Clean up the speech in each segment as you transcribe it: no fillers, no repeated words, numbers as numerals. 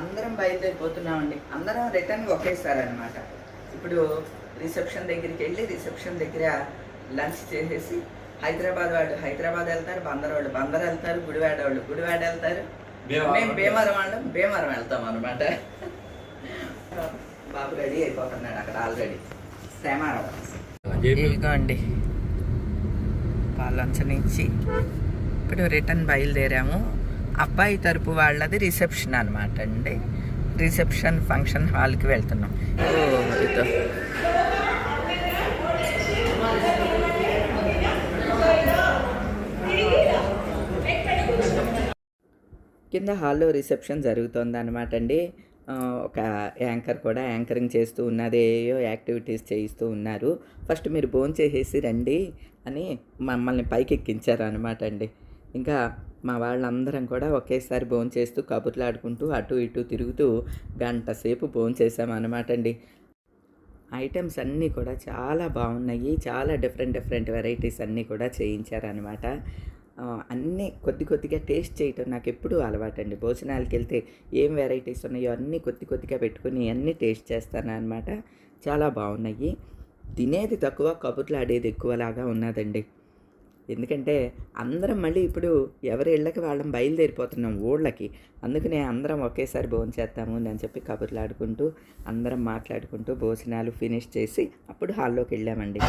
అందరం బయలుదేరిపోతున్నామండి. అందరం రిటర్న్ ఒకేసారి అనమాట. ఇప్పుడు రిసెప్షన్ దగ్గరికి వెళ్ళి రిసెప్షన్ దగ్గర లంచ్ చేసేసి హైదరాబాద్ వాళ్ళు హైదరాబాద్ వెళ్తారు, బందర్ వాళ్ళు బందర్ వెళ్తారు, గుడివాడ వాళ్ళు గుడివాడ వెళ్తారు, మేము భీమవరం వాళ్ళు భీమవరం వెళ్తాం అనమాట. బాబు రెడీ అయిపోతున్నాడు అక్కడ ఆల్రెడీ. శ్యామారావు ఇదిగోండి లంచ్ నుంచి ఇప్పుడు రిటర్న్ బయలుదేరాము. అబ్బాయి తరపు వాళ్ళది రిసెప్షన్ అనమాట అండి. రిసెప్షన్ ఫంక్షన్ హాల్కి వెళ్తున్నాం. కింద హాల్లో రిసెప్షన్ జరుగుతుంది అనమాట అండి. ఒక యాంకర్ కూడా యాంకరింగ్ చేస్తూ ఉన్నది, ఏయో యాక్టివిటీస్ చేయిస్తూ ఉన్నారు. ఫస్ట్ మీరు భోంచేసేసి రండి అని మమ్మల్ని పైకి ఎక్కించారు అనమాట అండి. ఇంకా మా వాళ్ళందరం కూడా ఒకేసారి భోంచేస్తూ కబుర్లాడుకుంటూ అటు ఇటు తిరుగుతూ గంట సేపు భోంచేసామన్నమాట అండి. ఐటమ్స్ అన్నీ కూడా చాలా బాగున్నాయి. చాలా డిఫరెంట్ వెరైటీస్ అన్నీ కూడా చేయించారనమాట. అన్నీ కొద్దిగా టేస్ట్ చేయటం నాకు ఎప్పుడూ అలవాటండి. భోజనాలకు వెళ్తే ఏం వెరైటీస్ ఉన్నాయో అన్నీ కొద్దిగా పెట్టుకుని అన్నీ టేస్ట్ చేస్తాను అనమాట. చాలా బాగున్నాయి. తినేది తక్కువ, కబుర్లు ఆడేది ఎక్కువలాగా ఉన్నదండి. ఎందుకంటే అందరం మళ్ళీ ఇప్పుడు ఎవరి ఇళ్ళకి వాళ్ళం బయలుదేరిపోతున్నాం ఊళ్ళకి. అందుకనే అందరం ఒకేసారి భోంచేస్తాము అని చెప్పి కబుర్లు ఆడుకుంటూ అందరం మాట్లాడుకుంటూ భోజనాలు ఫినిష్ చేసి అప్పుడు హాల్లోకి వెళ్ళామండి.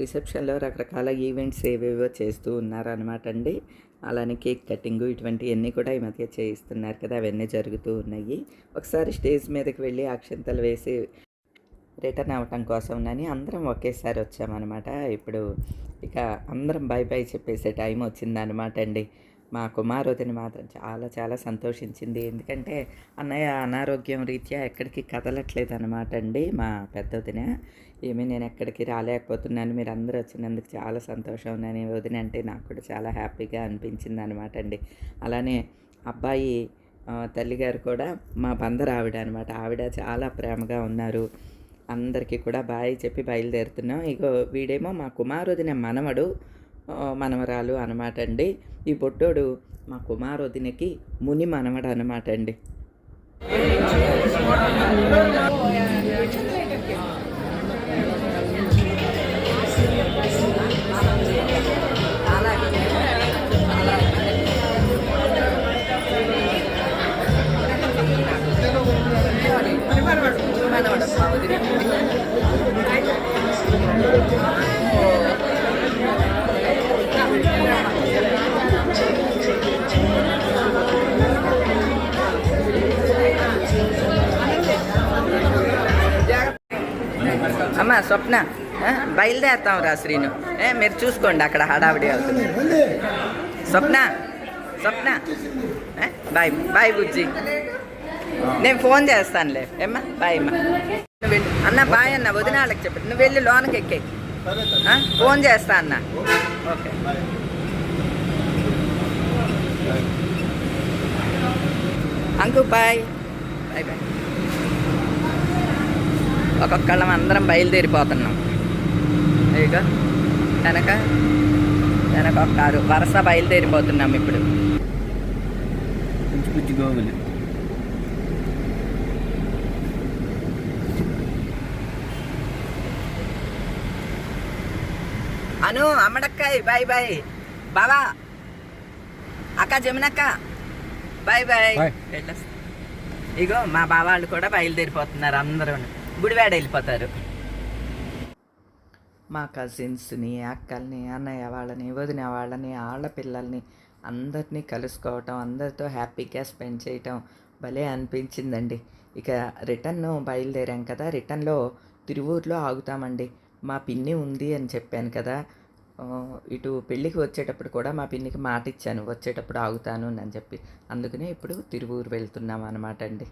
రిసెప్షన్లో రకరకాల ఈవెంట్స్ ఏవేవో చేస్తూ ఉన్నారనమాట అండి. అలానే కేక్ కటింగు ఇటువంటివన్నీ కూడా ఈ మధ్య చేయిస్తున్నారు కదా, అవన్నీ జరుగుతూ ఉన్నాయి. ఒకసారి స్టేజ్ మీదకి వెళ్ళి అక్షంతలు వేసి రిటర్న్ అవ్వటం కోసం అని అందరం ఒకేసారి వచ్చామన్నమాట. ఇప్పుడు ఇక అందరం బై చెప్పేసే టైం వచ్చిందనమాట అండి. మా కుమారుదిని మాత్రం చాలా సంతోషించింది. ఎందుకంటే అన్నయ్య అనారోగ్యం రీత్యా ఎక్కడికి కదలట్లేదు అనమాట అండి. మా పెద్దదిన నేను ఎక్కడికి రాలేకపోతున్నాను, మీరు అందరూ వచ్చినందుకు చాలా సంతోషం అని వదిన అంటే నాకు కూడా చాలా హ్యాపీగా అనిపించింది అనమాట అండి. అలానే అబ్బాయి తల్లిగారు కూడా మా బందర్ ఆవిడ అనమాట. ఆవిడ చాలా ప్రేమగా ఉన్నారు. అందరికీ కూడా బాయ్ చెప్పి బయలుదేరుతున్నాం. ఇగో వీడేమో మా కుమారుదిన మనవరాలు అనమాట అండి. ఈ బొట్టోడు మా కుమారుదినకి ముని మనవడు అనమాట అండి. అమ్మ స్వప్న బయలుదేరుతాం రా శ్రీను, మీరు చూసుకోండి అక్కడ హడావిడి అవుతుంది. స్వప్న బాయ్ బుజ్జి, నేను ఫోన్ చేస్తానులే ఏమ్మా. బాయ్ అమ్మా. అన్న బాయ్ అన్న, వదిన వాళ్ళకి చెప్పండి. నువ్వు వెళ్ళి లోనకి ఎక్కే ఫోన్ చేస్తా అన్న. ఓకే అంకు బాయ్. ఒక్కొక్కళ్ళం అందరం బయలుదేరిపోతున్నాం. ఇక వెనక ఒక కారు వరుస బయలుదేరిపోతున్నాం ఇప్పుడు. గోగులు అను అమ్మడక్కాయ్ బాయ్ బావా అక్క జమునక్క బాయ్ ఇగో మా బావాళ్ళు కూడా బయలుదేరిపోతున్నారు. అందరూ గుడివాడ వెళ్ళిపోతారు. మా కజిన్స్ని, అక్కల్ని, అన్నయ్య వాళ్ళని, వదిన వాళ్ళని, ఆడపిల్లల్ని అందరినీ కలుసుకోవటం, అందరితో హ్యాపీగా స్పెండ్ చేయటం భలే అనిపించిందండి. ఇక రిటర్న్ బయలుదేరాం కదా, రిటర్న్లో తిరువూరులో ఆగుతామండి. మా పిన్ని ఉంది అని చెప్పాను కదా, ఇటు పెళ్ళికి వచ్చేటప్పుడు కూడా మా పిన్నికి మాట ఇచ్చాను వచ్చేటప్పుడు ఆగుతాను అని చెప్పి. అందుకనే ఇప్పుడు తిరువూరు వెళ్తున్నాం అనమాట అండి.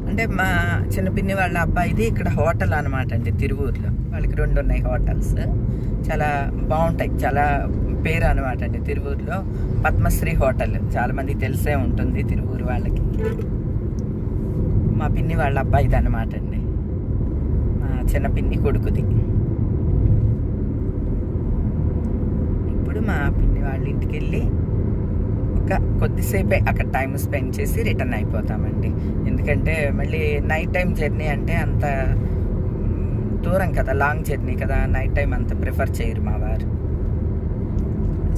అంటే మా చిన్న పిన్ని వాళ్ళ అబ్బాయిది ఇక్కడ హోటల్ అనమాట అండి తిరువూరులో. వాళ్ళకి 2 ఉన్నాయి హోటల్స్, చాలా బాగుంటాయి. చాలా పేరు అనమాట అండి తిరువూరులో. పద్మశ్రీ హోటల్ చాలామందికి తెలిసే ఉంటుంది తిరువూరు వాళ్ళకి. మా పిన్ని వాళ్ళ అబ్బాయిది అనమాట అండి. మా చిన్న పిన్ని కొడుకుది. ఇప్పుడు మా పిన్ని వాళ్ళ ఇంటికి వెళ్ళి కొద్దిసేపే అక్కడ టైం స్పెండ్ చేసి రిటర్న్ అయిపోతామండి. ఎందుకంటే మళ్ళీ నైట్ టైం జర్నీ అంటే అంత దూరం కదా, లాంగ్ జర్నీ కదా, నైట్ టైం అంత ప్రిఫర్ చేయరు మా వారు.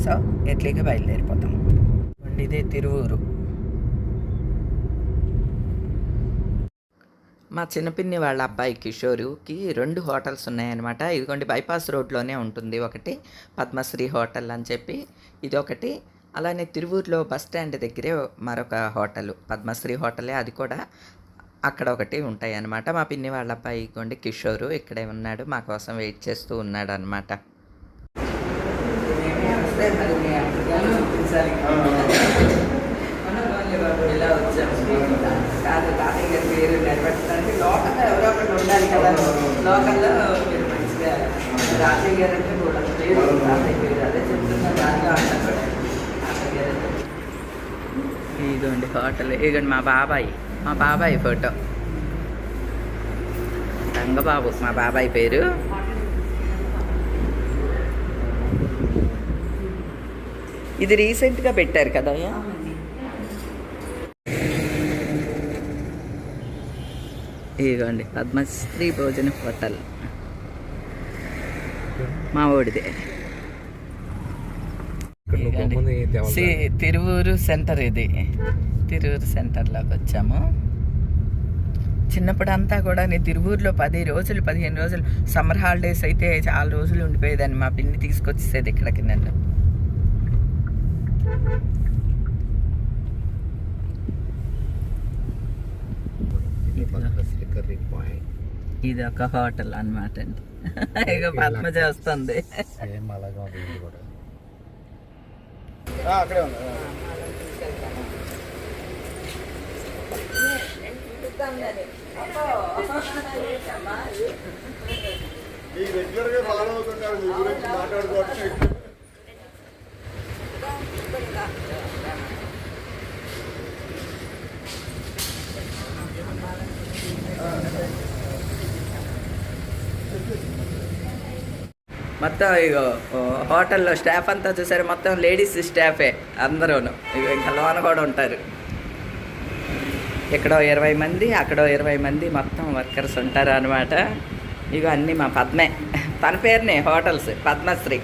సో ఎట్లీగా బయలుదేరిపోతాం. ఇదే తిరువూరు. మా చిన్నపిన్ని వాళ్ళ అబ్బాయి కిషోరుకి 2 హోటల్స్ ఉన్నాయన్నమాట. ఇదిగోండి బైపాస్ రోడ్లోనే ఉంటుంది. ఒకటి పద్మశ్రీ హోటల్ అని చెప్పి ఇదొకటి, అలానే తిరువూరులో బస్ స్టాండ్ దగ్గరే మరొక హోటల్ పద్మశ్రీ హోటలే, అది కూడా అక్కడ ఒకటి ఉంటాయి అన్నమాట. మా పిన్ని వాళ్ళ అబ్బాయి ఇదిగోండి కిషోరు ఇక్కడే ఉన్నాడు, మా కోసం వెయిట్ చేస్తూ ఉన్నాడు అనమాట. ఇలా వచ్చాము కాదు, తాతయ్య గారి పేరు నిలబెట్టడానికి లోకల్లో ఎవరో ఒకటి ఉండాలి కదా. లోకల్లో మీరు మంచిగా తాతయ్య గారు అంటే కూడా పేరు, తాతయ్య పేరు అదే చెప్తున్నా, దానిలో అంటారు కూడా తాతయ్య గారు. ఇదిగోండి హోటల్, ఇదిగోండి మా బాబాయ్ ఫోటో, రంగబాబు మా బాబాయ్ పేరు. ఇది రీసెంట్గా పెట్టారు కదా. ఇదిగోండి పద్మశ్రీ భోజన హోటల్ మా ఓడిదే. తిరువూరు సెంటర్, ఇది తిరువూరు సెంటర్లోకి వచ్చాము. చిన్నప్పుడు అంతా కూడా నేను తిరువూరులో 10 రోజులు 15 రోజులు సమ్మర్ హాలిడేస్ అయితే చాలా రోజులు ఉండిపోయేదాన్ని. మా పిన్ని తీసుకొచ్చేసేది ఇక్కడికి నన్ను. ఇది ఒక హోటల్ అన్నమాట అండి. ఇక పద్మజ వస్తుంది. మొత్తం ఇక హోటల్లో స్టాఫ్ అంతా చూసారు, మొత్తం లేడీస్ స్టాఫే అందరూ. ఇక ఇంకా లోన కూడా ఉంటారు. ఇక్కడో 20 మంది, అక్కడో 20 మంది మొత్తం వర్కర్స్ ఉంటారు అనమాట. ఇక అన్నీ మా పద్మే, తన పేరునే హోటల్స్ పద్మశ్రీ.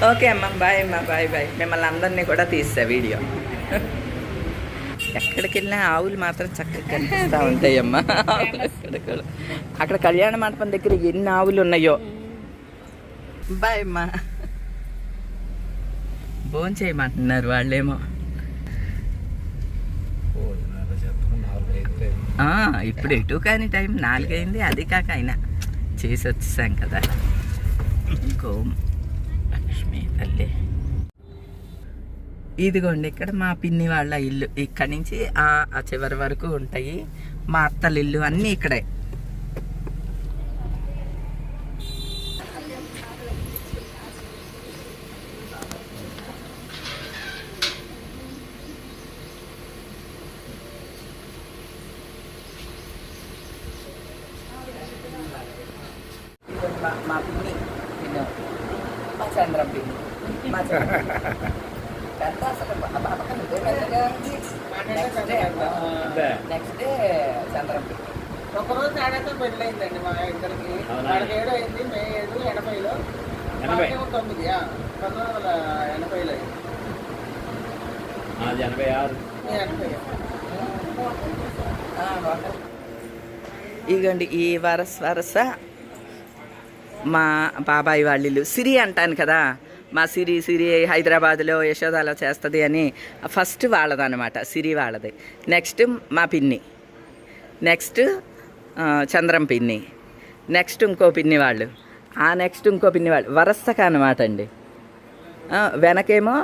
ఓకే అమ్మ, బాయ్ అమ్మ, బాయ్. మిమ్మల్ని అందరినీ కూడా తీసా వీడియో. ఎక్కడికి వెళ్ళినా ఆవులు మాత్రం చక్కగా కనిపిస్తూ ఉంటాయమ్మా. అక్కడ కళ్యాణ మండపం దగ్గర ఎన్ని ఆవులు ఉన్నాయో. బాయ్ అమ్మా. భోజనం చేయమంటున్నారు వాళ్ళేమో. ఇప్పుడు ఎటు కానీ టైం 4 అయింది, అది కాక అయినా చేసి వచ్చేసాం కదా. ఇంకో లక్ష్మీ తల్లి. ఇదిగోండి ఇక్కడ మా పిన్ని వాళ్ళ ఇల్లు. ఇక్కడి నుంచి ఆ చివరి వరకు ఉంటాయి. మా అత్తల ఇల్లు అన్నీ ఇక్కడే. మా పిన్ని మా చంద్రం పిన్ని, మా చంద్రం పెద్ద అసలు నెక్స్ట్ డే చంద్రం పిన్ని. ఒకరోజు తేడాతో పెళ్ళయిందండి మా ఇద్దరికి. వాళ్ళకి 7 అయింది, మే 7, 80లో. 9 1980లో. 86. ఇదిగోండి ఈ వరస మా బాబాయ్ వాళ్ళ ఇల్లు. సిరి అంటాను కదా, మా సిరి హైదరాబాద్లో యశోదాలో చేస్తుంది అని ఫస్ట్ వాళ్ళదనమాట, సిరి వాళ్ళది. నెక్స్ట్ మా పిన్ని, నెక్స్ట్ చంద్రం పిన్ని, నెక్స్ట్ ఇంకో పిన్ని వాళ్ళు, ఆ నెక్స్ట్ ఇంకో పిన్ని వాళ్ళు, వరసగా అనమాట అండి. వెనకేమో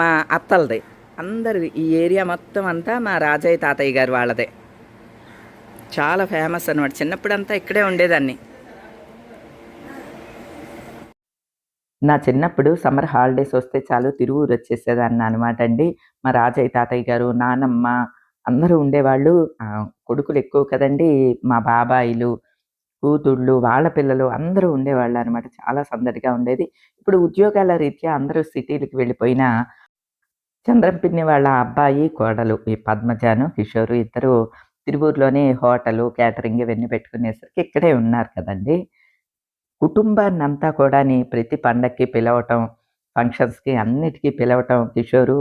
మా అత్తలది. అందరు ఈ ఏరియా మొత్తం అంతా మా రాజయ్య తాతయ్య గారు వాళ్ళదే. చాలా ఫేమస్ అనమాట. చిన్నప్పుడంతా ఇక్కడే ఉండేదాన్ని. నా చిన్నప్పుడు సమ్మర్ హాలిడేస్ వస్తే చాలు తిరువూరు వచ్చేసేదాన్ని అనమాట అండి. మా రాజయ్య తాతయ్య గారు, నానమ్మ అందరూ ఉండేవాళ్ళు. కొడుకులు ఎక్కువ కదండి, మా బాబాయిలు కూతుళ్ళు, వాళ్ళ పిల్లలు అందరూ ఉండేవాళ్ళనమాట. చాలా సందడిగా ఉండేది. ఇప్పుడు ఉద్యోగాల రీత్యా అందరూ సిటీలకి వెళ్ళిపోయినా, చంద్రం పిన్ని వాళ్ళ అబ్బాయి, కోడలు ఈ పద్మజాను, కిషోరు ఇద్దరు తిరువూరులోనే హోటలు, క్యాటరింగ్ ఇవన్నీ పెట్టుకునేసరికి ఇక్కడే ఉన్నారు కదండీ! కుటుంబాన్నంతా కూడాని ప్రతి పండక్కి పిలవటం, ఫంక్షన్స్‌కి అన్నిటికి పిలవటం కిషోరు,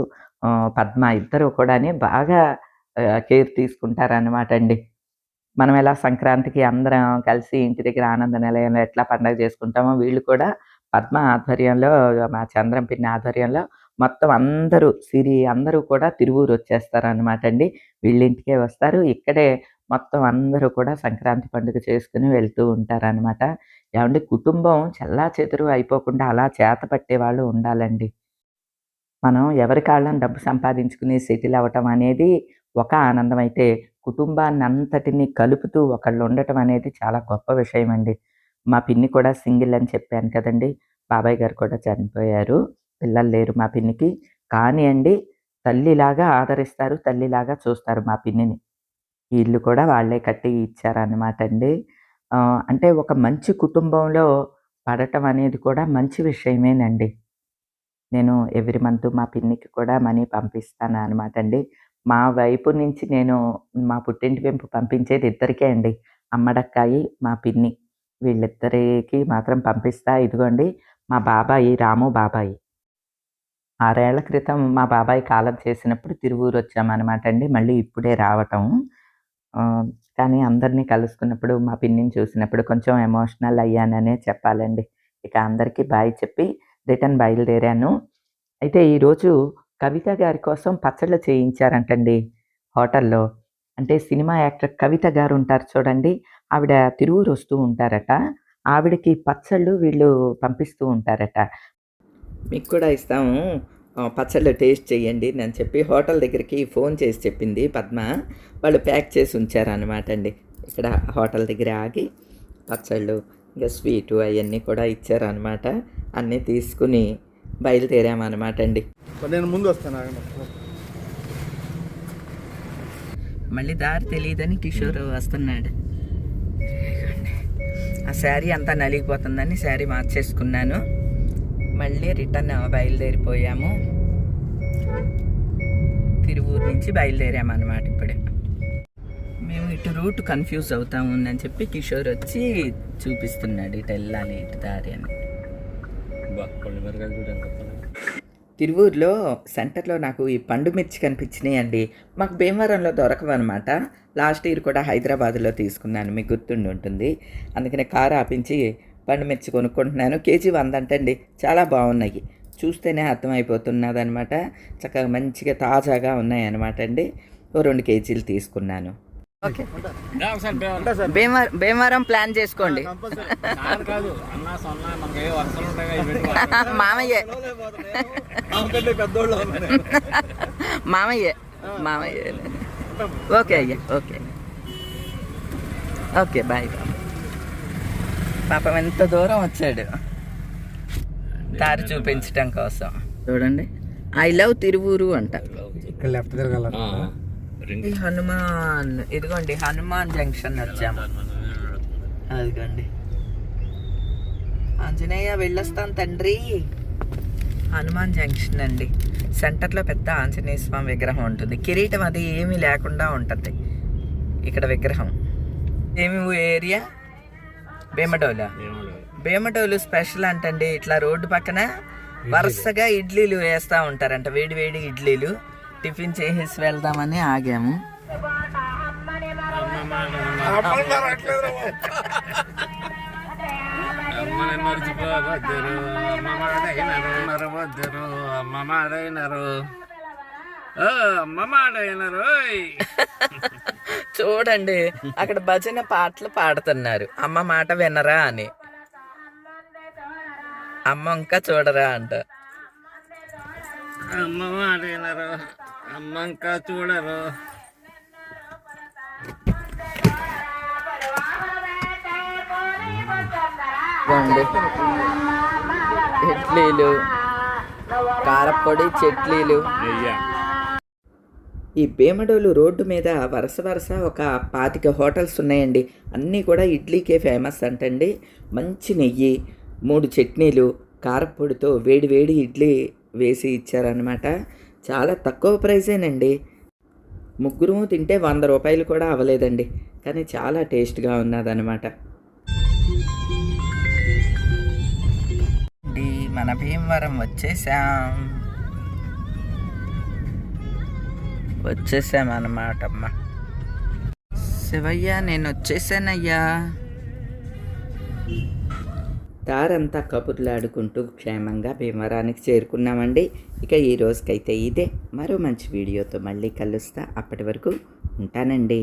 పద్మ ఇద్దరు కూడాని బాగా కేర్ తీసుకుంటారనమాట అండి. మనం ఎలా సంక్రాంతికి అందరం కలిసి ఇంటి దగ్గర ఆనంద నిలయంలో ఎట్లా పండగ చేసుకుంటామో, వీళ్ళు కూడా పద్మ ఆధ్వర్యంలో, మా చంద్రం పిన్ని ఆధ్వర్యంలో మొత్తం అందరూ సిరి అందరూ కూడా తిరువూరొచ్చేస్తారనమాట అండి. వీళ్ళింటికే వస్తారు. ఇక్కడే మొత్తం అందరూ కూడా సంక్రాంతి పండుగ చేసుకొని వెళ్తూ ఉంటారనమాట. ఏవండీ కుటుంబం చెల్లాచెదురు అయిపోకుండా అలా చేతపట్టేవాళ్ళు ఉండాలండి. మనం ఎవరి కాళ్ళని డబ్బు సంపాదించుకుని సెటిల్ అవ్వటం అనేది ఒక ఆనందం అయితే, కుటుంబాన్నంతటిని కలుపుతూ ఒకళ్ళు ఉండటం అనేది చాలా గొప్ప విషయం అండి. మా పిన్ని కూడా సింగిల్ అని చెప్పాను కదండీ! బాబాయ్ గారు కూడా చనిపోయారు. పిల్లలు లేరు మా పిన్నికి. కానీ అండి, తల్లిలాగా ఆదరిస్తారు, తల్లిలాగా చూస్తారు మా పిన్నిని. ఈ ఇల్లు కూడా వాళ్ళే కట్టి ఇచ్చారనమాట అండి. అంటే ఒక మంచి కుటుంబంలో పడటం అనేది కూడా మంచి విషయమేనండి. నేను ఎవ్రీ మంత్ మా పిన్నికి కూడా మనీ పంపిస్తాననమాట అండి. మా వైపు నుంచి నేను మా పుట్టింటి వైపు పంపించేది ఇద్దరికే అండి. అమ్మడక్కాయి, మా పిన్ని. వీళ్ళిద్దరికీ మాత్రం పంపిస్తా. ఇదిగోండి మా బాబాయి, రాము బాబాయి. 6 ఏళ్ల క్రితం మా బాబాయ్ కాలం చేసినప్పుడు తిరువూరొచ్చామనమాట అండి. మళ్ళీ ఇప్పుడే రావటం. ఆహ్, కానీ అందరిని కలుసుకున్నప్పుడు, మా పిన్నిని చూసినప్పుడు కొంచెం ఎమోషనల్ అయ్యాననే చెప్పాలండి. ఇక అందరికీ బాయ్ చెప్పి రిటర్న్ బయలుదేరాను. అయితే ఈరోజు కవిత గారి కోసం పచ్చళ్ళు చేయించారంటండి హోటల్‌లో. అంటే సినిమా యాక్టర్ కవిత గారు ఉంటారు చూడండి. ఆవిడ తిరువూరు వస్తూ ఉంటారట. ఆవిడకి పచ్చళ్ళు వీళ్ళు పంపిస్తూ ఉంటారట. మీకు కూడా ఇస్తాము. పచ్చళ్ళు టేస్ట్ చేయండి అని చెప్పి హోటల్ దగ్గరికి ఫోన్ చేసి చెప్పింది పద్మ. వాళ్ళు ప్యాక్ చేసి ఉంచారనమాట అండి. ఇక్కడ హోటల్ దగ్గర ఆగి పచ్చళ్ళు, ఇంకా స్వీటు అవన్నీ కూడా ఇచ్చారనమాట. అన్నీ తీసుకుని బయలుదేరామనమాట అండి. నేను ముందు వస్తాను. మళ్ళీ దారి తెలియదని కిషోర్ వస్తున్నాడు. ఆ శారీ అంతా నలిగిపోతుందని శారీ మార్చేసుకున్నాను. మళ్ళీ రిటర్న్ బయలుదేరిపోయాము. తిరువూరు నుంచి బయలుదేరామన్నమాట. ఇప్పుడే మేము ఇటు రూట్ కన్ఫ్యూజ్ అవుతాము అని చెప్పి కిషోర్ వచ్చి చూపిస్తున్నాడు ఇటు వెళ్ళాలి ఇటు దారి అని. తిరువూరులో సెంటర్లో నాకు ఈ పండు మిర్చి కనిపించినాయి అండి. మాకు భీమవరంలో దొరకవన్నమాట. లాస్ట్ ఇయర్ కూడా హైదరాబాద్లో తీసుకున్నాను, మీకు గుర్తుండి ఉంటుంది. అందుకనే కారు ఆపించి పండు మిర్చి కొనుక్కుంటున్నాను. కేజీ 100 అంటండి. చాలా బాగున్నాయి, చూస్తేనే అర్థమైపోతున్నది అనమాట. చక్కగా మంచిగా తాజాగా ఉన్నాయన్నమాట అండి. ఓ 2 కేజీలు తీసుకున్నాను. ఓకే, భీమవరం ప్లాన్ చేసుకోండి. మామయ్యే మామయ్యే మామయ్యే. ఓకే అయ్యా, ఓకే ఓకే, బాయ్. పాపం ఎంత దూరం వచ్చాడు దారి చూపించటం కోసం. చూడండి, ఐ లవ్ తిరువూరు అంట. ఇక్కడ లెఫ్ట్ తిరగాల. ఈ హనుమాన్, ఇదిగోండి హనుమాన్ జంక్షన్ వచ్చాము. అదిగోండి ఆంజనేయ వెళ్ళొస్తాం తండ్రి. హనుమాన్ జంక్షన్ అండి. సెంటర్లో పెద్ద ఆంజనేయ స్వామి విగ్రహం ఉంటుంది. కిరీటం అది ఏమీ లేకుండా ఉంటుంది ఇక్కడ విగ్రహం. ఏమి ఏరియా? భీమడోలా. భీమడోలు స్పెషల్ అంటండి. ఇట్లా రోడ్డు పక్కన వరుసగా ఇడ్లీలు వేస్తూ ఉంటారంట, వేడి వేడి ఇడ్లీలు. టిఫిన్ చేసేసి వెళ్దామని ఆగాము. చూడండి అక్కడ భజన పాటలు పాడుతున్నారు. అమ్మ మాట వినరా అని. అమ్మ ఇంకా చూడరా అంట. అమ్మ మాట వినరు, అమ్మ ఇంకా చూడరు. ఇడ్లీలు, కారపొడి, చట్నీలు. ఈ భీమడోలు రోడ్డు మీద వరుస వరుస ఒక 25 హోటల్స్ ఉన్నాయండి. అన్నీ కూడా ఇడ్లీకే ఫేమస్ అంటండి. మంచి నెయ్యి, 3 చట్నీలు, కారప్పొడితో వేడి వేడి ఇడ్లీ వేసి ఇచ్చారనమాట. చాలా తక్కువ ప్రైజేనండి. ముగ్గురు తింటే 100 రూపాయలు కూడా అవ్వలేదండి. కానీ చాలా టేస్ట్గా ఉన్నదనమాట. మన భీమవరం వచ్చేసామన్నమాట అమ్మ. శివయ్య నేను వచ్చేసానయ్యా. దారంతా కబుర్లాడుకుంటూ క్షేమంగా భీమవరానికి చేరుకున్నామండి. ఇక ఈ రోజుకైతే ఇదే. మరో మంచి వీడియోతో మళ్ళీ కలుస్తా. అప్పటి వరకు ఉంటానండి.